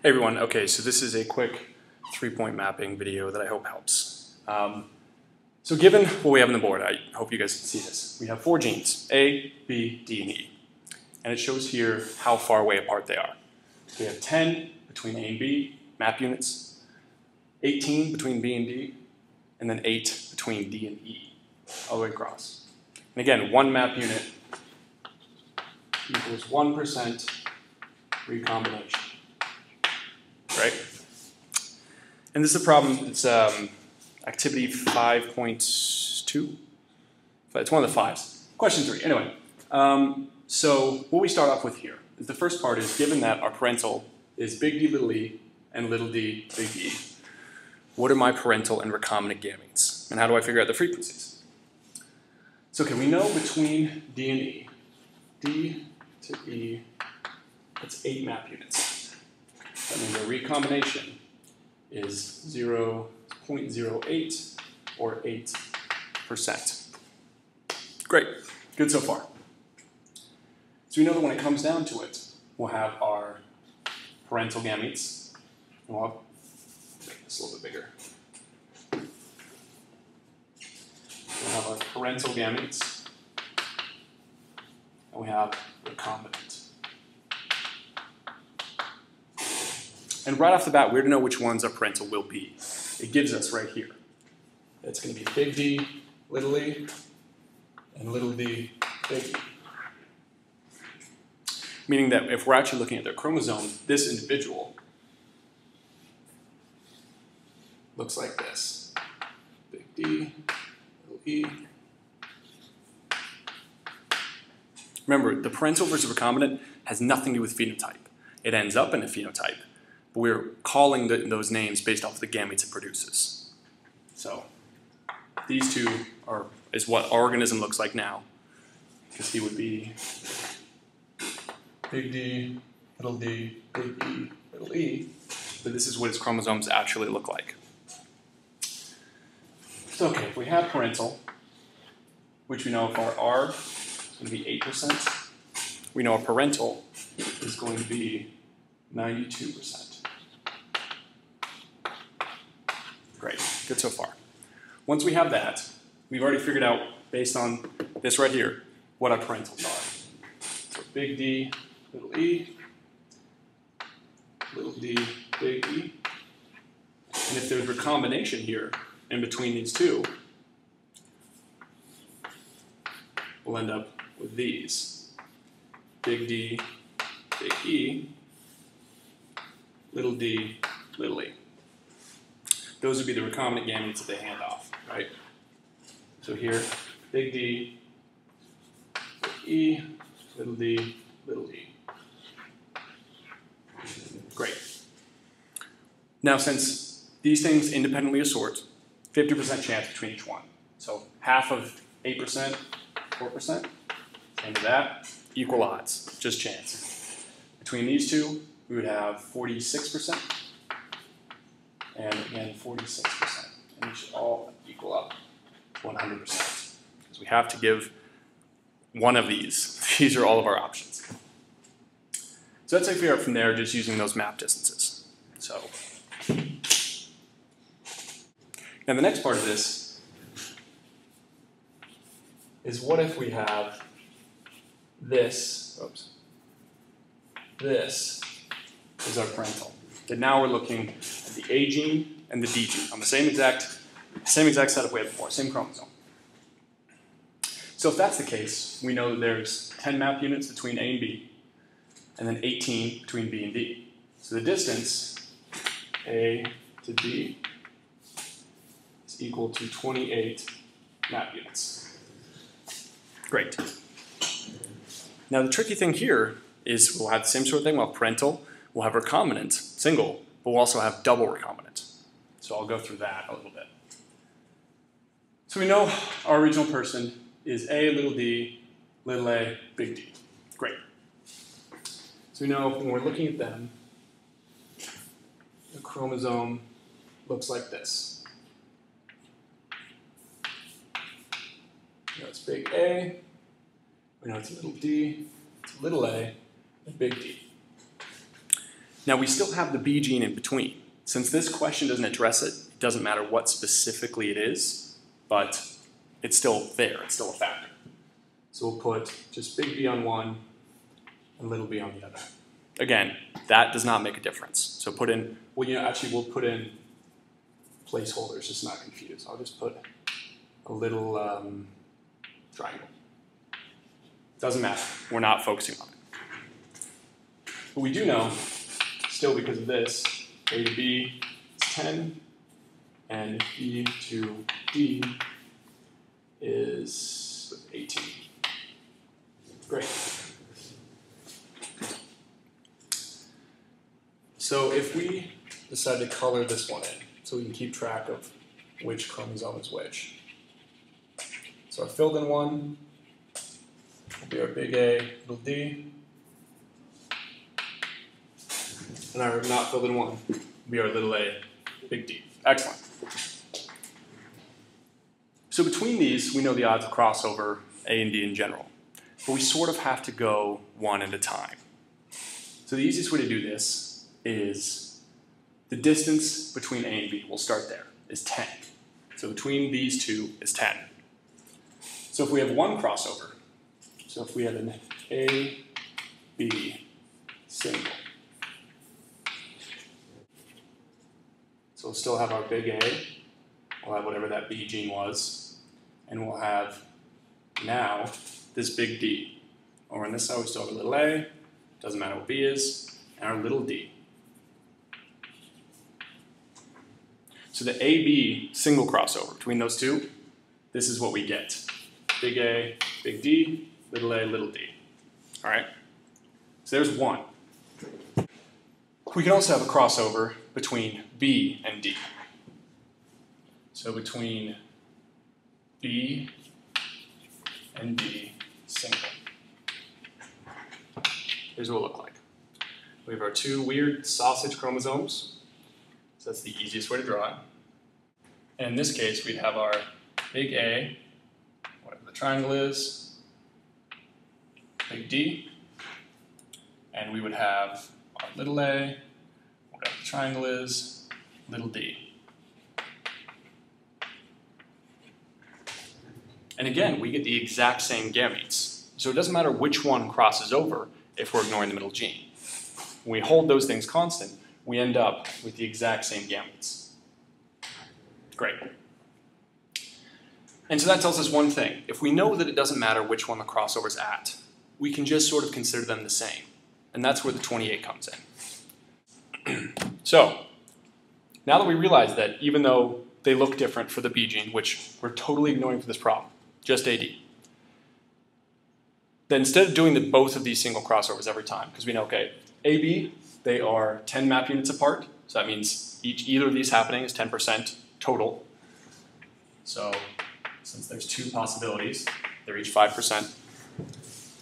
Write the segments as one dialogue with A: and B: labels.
A: Hey everyone, okay, so this is a quick 3-point mapping video that I hope helps. So given what we have on the board, I hope you guys can see this. We have 4 genes, A, B, D, and E. And it shows here how far away apart they are. We have 10 between A and B, map units, 18 between B and D, and then 8 between D and E, all the way across. And again, 1 map unit equals 1% recombination. Right? And this is a problem, it's activity 5.2. It's one of the 5s. Question 3, anyway. So what we start off with here is the first part is given that our parental is big D little e and little d big E, what are my parental and recombinant gametes? And how do I figure out the frequencies? So okay, we know between D and E, D to E, that's 8 map units. That means our recombination is 0.08 or 8%. Great, good so far. So we know that when it comes down to it, we'll have our parental gametes. And we'll make this a little bit bigger. We'll have our parental gametes, and we have recombinant. And right off the bat, we're to know which ones our parental will be. It gives us right here. It's going to be big D, little e, and little d, big E. Meaning that if we're actually looking at their chromosome, this individual looks like this. Big D, little e. Remember, the parental versus recombinant has nothing to do with phenotype. It ends up in a phenotype. But we're calling those names based off the gametes it produces. So these two is what our organism looks like now, because he would be big D, big E, little e. But this is what his chromosomes actually look like. So okay, if we have parental, which we know if our R is going to be 8%, we know our parental is going to be 92%. Great, good so far. Once we have that, we've already figured out, based on this right here, what our parentals are. So big D, little e, little d, big E. And if there's recombination here in between these two, we'll end up with these. Big D, big E, little d, little e. Those would be the recombinant gametes that they hand off, right? So here, big D, big E, little d, little e. Great. Now, since these things independently assort, 50% chance between each one. So half of 8%, 4%, same to that, equal odds, just chance. Between these two, we would have 46%. And again, 46%. And they should all equal up 100%. Because we have to give one of these. These are all of our options. So that's how you figure out from there, just using those map distances. So, now the next part of this is what if we have this, this is our parental. And now we're looking at the A gene and the D gene on the same exact setup we had before, same chromosome. So if that's the case, we know that there's 10 map units between A and B, and then 18 between B and D. So the distance, A to D, is equal to 28 map units. Great. Now the tricky thing here is we'll have the same sort of thing. We'll have parental, we'll have recombinant, single, but we'll also have double recombinant. So I'll go through that a little bit. So we know our original person is A, little d, little a, big D. Great. So we know when we're looking at them, the chromosome looks like this. We know it's big A, we know it's little d, it's little a, and big D. Now we still have the B gene in between. Since this question doesn't address it, it doesn't matter what specifically it is, but it's still there, it's still a factor. So we'll put just big B on one and little b on the other. Again, that does not make a difference. So put in, well, we'll put in placeholders, just not confused. I'll just put a little triangle. Doesn't matter, we're not focusing on it. But we do know, still because of this, A to B is 10, and B to D is 18. Great. So if we decide to color this one in, so we can keep track of which chromosome is which. So our filled in one will be our big A, little d. And our not filled in one will be our little a, big D. Excellent. So between these, we know the odds of crossover A and D in general. But we sort of have to go one at a time. So the easiest way to do this is the distance between A and B, we'll start there, is 10. So between these two is 10. So if we have one crossover, so if we have an A, B single, so we'll still have our big A, we'll have whatever that B gene was, and we'll have now this big D. Over on this side we still have a little a, doesn't matter what B is, and our little d. So the AB single crossover between those two, this is what we get. Big A, big D, little a, little d. All right? So there's one. We can also have a crossover between B and D. So between B and D single. Here's what it will look like. We have our two weird sausage chromosomes. So that's the easiest way to draw it. And in this case, we'd have our big A, whatever the triangle is, big D, and we would have our little a, whatever the triangle is, little d. And again, we get the exact same gametes. So it doesn't matter which one crosses over if we're ignoring the middle gene. When we hold those things constant, we end up with the exact same gametes. Great. And so that tells us one thing. If we know that it doesn't matter which one the crossover's at, we can just sort of consider them the same. And that's where the 28 comes in. So, now that we realize that even though they look different for the B gene, which we're totally ignoring for this problem, just AD, then instead of doing both of these single crossovers every time, because we know, okay, AB, they are 10 map units apart, so that means either of these happening is 10% total. So since there's two possibilities, they're each 5%.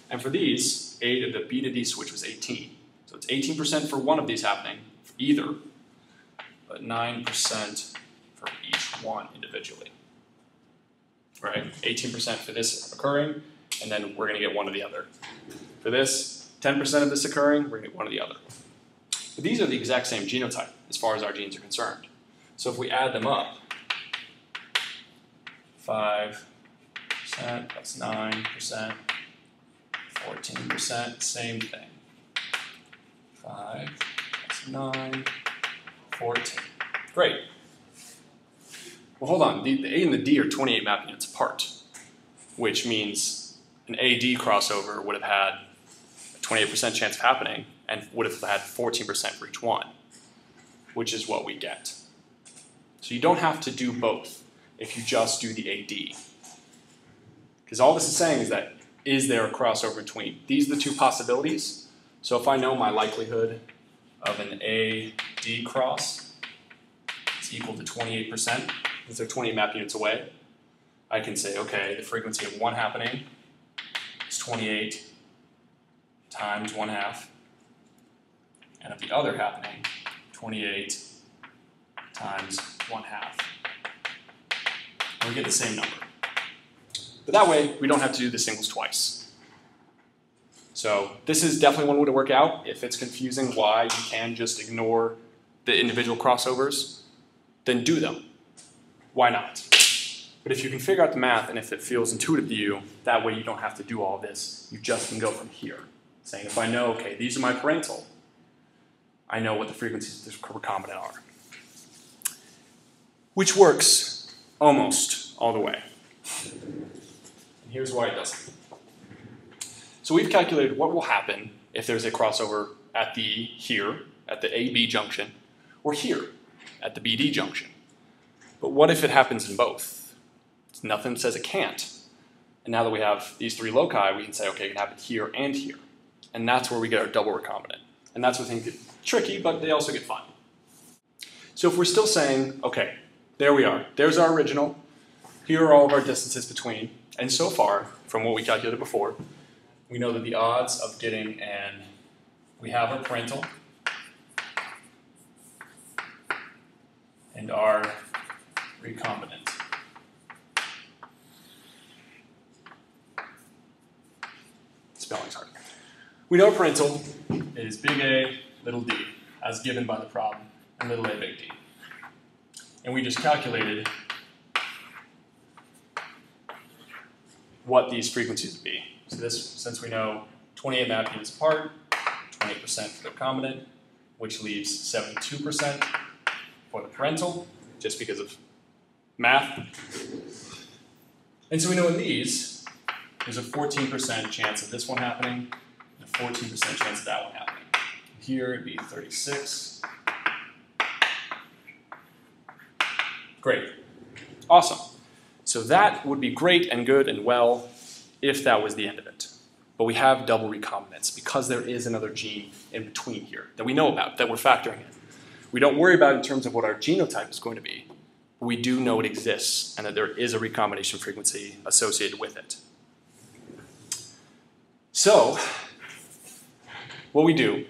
A: And for these, the B to D switch was 18. So it's 18% for one of these happening, for either, but 9% for each one individually. Right? 18% for this occurring, and then we're going to get one or the other. For this, 10% of this occurring, we're going to get one or the other. But these are the exact same genotype as far as our genes are concerned. So if we add them up, 5% plus 9%, 14%, same thing. 5 plus 9, 14. Great. Well, hold on. The A and the D are 28 map units apart, which means an AD crossover would have had a 28% chance of happening and would have had 14% for each one, which is what we get. So you don't have to do both if you just do the AD. Because all this is saying is that, is there a crossover between? These are the two possibilities. So if I know my likelihood of an AD cross is equal to 28%, because they're 28 map units away, I can say, okay, the frequency of one happening is 28 times 1/2, and of the other happening, 28 times 1/2. And we get the same number. But that way, we don't have to do the singles twice. So this is definitely one way to work out. If it's confusing why you can just ignore the individual crossovers, then do them. Why not? But if you can figure out the math and if it feels intuitive to you, that way you don't have to do all this. You just can go from here, saying if I know, okay, these are my parental, I know what the frequencies of the recombinant are. Which works almost all the way. And here's why it doesn't. So we've calculated what will happen if there's a crossover at here, at the AB junction, or here, at the BD junction. But what if it happens in both? Nothing says it can't. And now that we have these three loci, we can say, okay, it can happen here and here. And that's where we get our double recombinant. And that's what things get tricky, but they also get fun. So if we're still saying, okay, there we are. There's our original. Here are all of our distances between. And so far, from what we calculated before, we know that the odds of getting we have our parental and our recombinant. Spelling's hard. We know parental is big A, little d, as given by the problem, and little a, big D. And we just calculated what these frequencies would be. So this, since we know 28 map units apart, 28% for the recombinant, which leaves 72% for the parental, just because of math. And so we know in these, there's a 14% chance of this one happening, and a 14% chance of that one happening. Here it'd be 36. Great. Awesome. So that would be great and good and well if that was the end of it. But we have double recombinants because there is another gene in between here that we know about, that we're factoring in. We don't worry about it in terms of what our genotype is going to be, but we do know it exists and that there is a recombination frequency associated with it. So what we do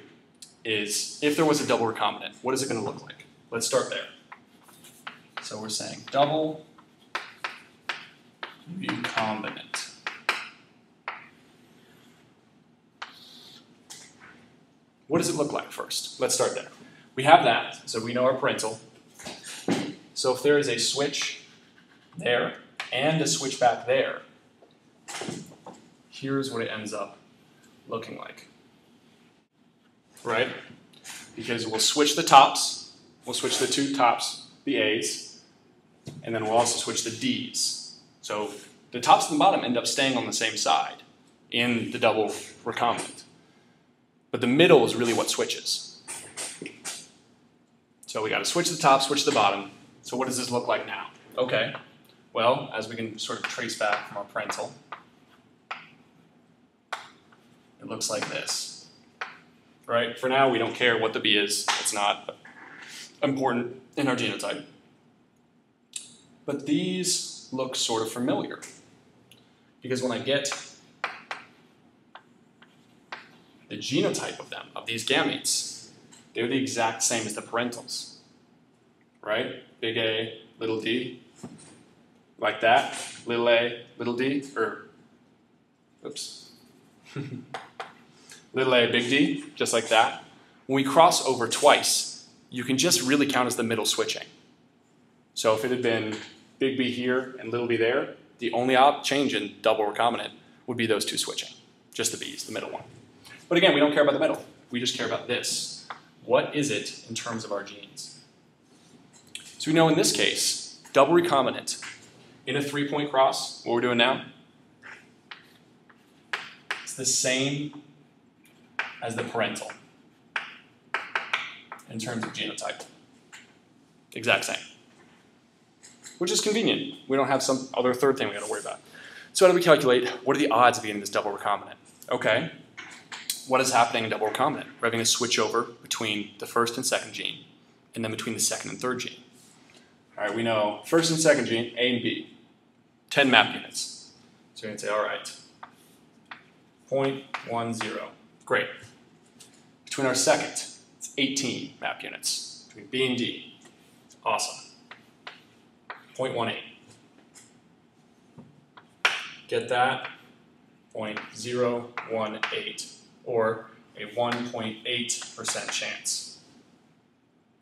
A: is, if there was a double recombinant, what is it going to look like? Let's start there. So we're saying double recombinant. What does it look like first? Let's start there. We have that, so we know our parental. So if there is a switch there and a switch back there, here's what it ends up looking like. Right? Because we'll switch the tops, we'll switch the two tops, the A's, and then we'll also switch the D's. So the tops and the bottom end up staying on the same side in the double recombinant. But the middle is really what switches. So we got to switch the top, switch the bottom. So what does this look like now? Okay, well, as we can sort of trace back from our parental, it looks like this. Right? For now, we don't care what the B is. It's not important in our genotype. But these look sort of familiar. Because when I get the genotype of them, of these gametes, they're the exact same as the parentals. Right? Big A, little d, like that. Little a, little d, or, oops. Little a, big D, just like that. When we cross over twice, you can just really count as the middle switching. So if it had been big B here and little b there, the only change in double recombinant would be those two switching. Just the B's, the middle one. But again, we don't care about the middle. We just care about this. What is it in terms of our genes? So we know in this case, double recombinant in a 3-point cross, what we're doing now, it's the same as the parental in terms of genotype. Exact same. Which is convenient. We don't have some other third thing we got to worry about. So how do we calculate what are the odds of getting this double recombinant? Okay, what is happening in double recombinant? We're having a switch over between the first and second gene, and then between the second and third gene. All right, we know first and second gene, A and B, 10 map units. So we're going to say, all right, 0.10. Great. Between our second, it's 18 map units. Between B and D, it's awesome. 0.18. Get that? 0.018. or a 1.8% chance.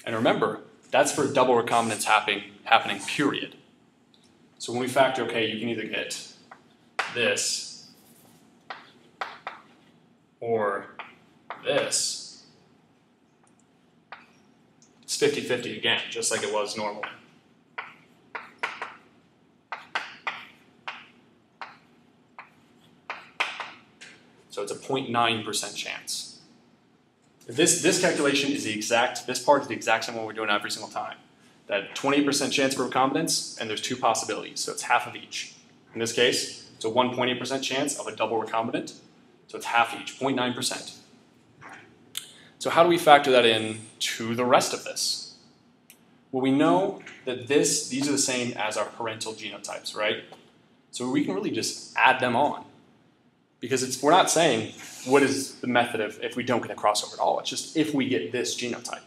A: And remember, that's for double recombinance happening, period. So when we factor, okay, you can either get this or this, it's 50-50 again, just like it was normally. So it's a 0.9% chance. This calculation is this part is the exact same one we're doing every single time. That 28% chance for recombinance, and there's two possibilities, so it's half of each. In this case, it's a 1.8% chance of a double recombinant, so it's half each, 0.9%. So how do we factor that in to the rest of this? Well, we know that these are the same as our parental genotypes, right? So we can really just add them on. Because we're not saying what is the method of if we don't get a crossover at all. It's just if we get this genotype.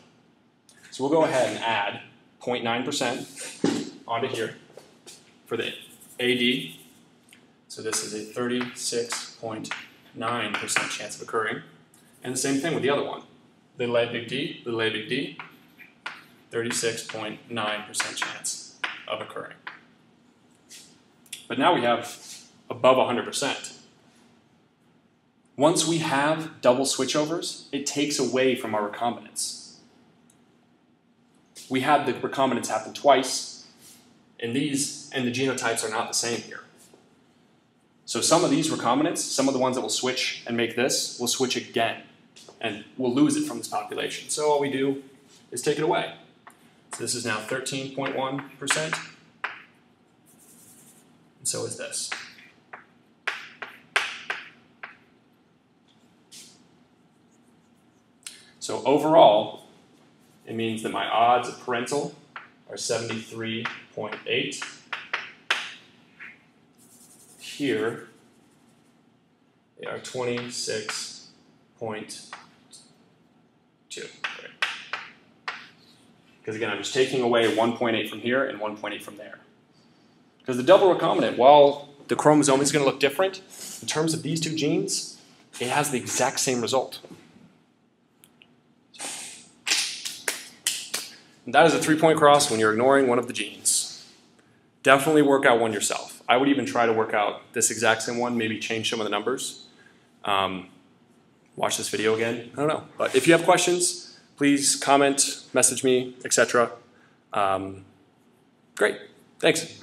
A: So we'll go ahead and add 0.9% onto here for the AD. So this is a 36.9% chance of occurring. And the same thing with the other one. Little a, big D, 36.9% chance of occurring. But now we have above 100%. Once we have double switchovers, it takes away from our recombinance. We had the recombinance happen twice, and the genotypes are not the same here. So some of these recombinants, some of the ones that will switch and make this, will switch again, and we'll lose it from this population. So all we do is take it away. So this is now 13.1%, and so is this. So overall, it means that my odds of parental are 73.8. Here, they are 26.2. Because again, I'm just taking away 1.8 from here and 1.8 from there. Because the double recombinant, while the chromosome is going to look different, in terms of these two genes, it has the exact same result. And that is a 3-point cross when you're ignoring one of the genes. Definitely work out one yourself. I would even try to work out this exact same one, maybe change some of the numbers. Watch this video again. I don't know. But if you have questions, please comment, message me, etc. Great. Thanks.